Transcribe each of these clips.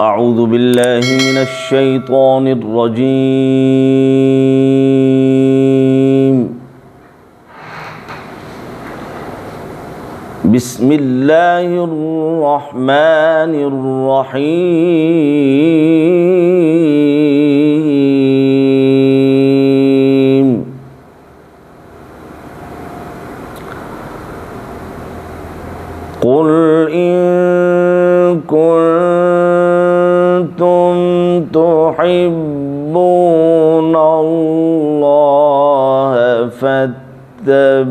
أعوذ بالله من الشيطان الرجيم. بسم الله الرحمن الرحيم. قل إن كنتم تحبون الله فاتبعوني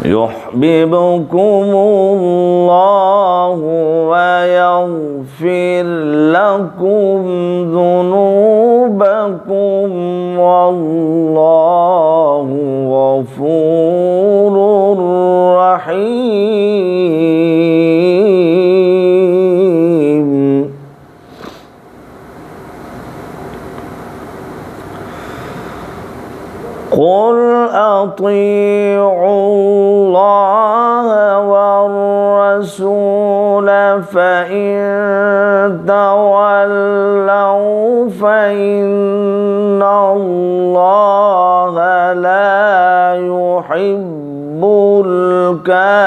يحببكم الله ويغفر لكم ذنوبكم والله غفور رحيم. قل أطيعوا الله والرسول فإن تولوا فإن الله لا يحب الكافرين.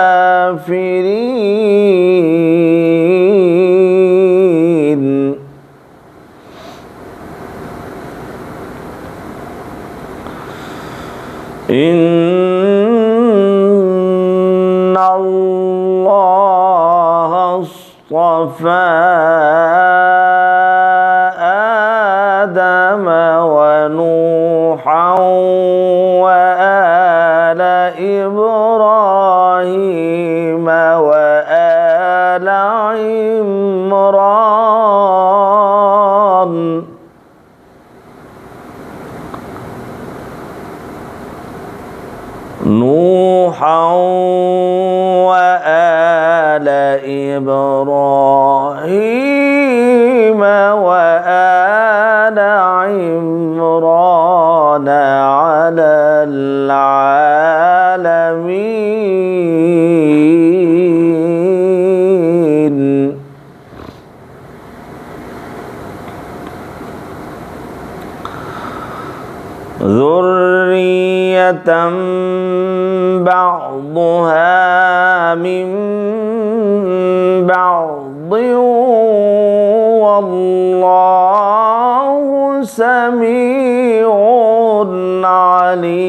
إن الله اصطفى آدم ونوحا وآل إبراهيم وآل عمران وآل إبراهيم وآل عمران على العالمين. ذرية بعضها من بعض والله سميع عليم.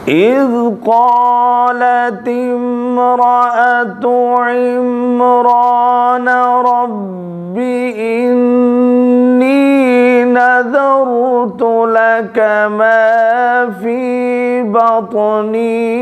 إذ قالت امرأة عمران رب إني نذرت لك ما في بطني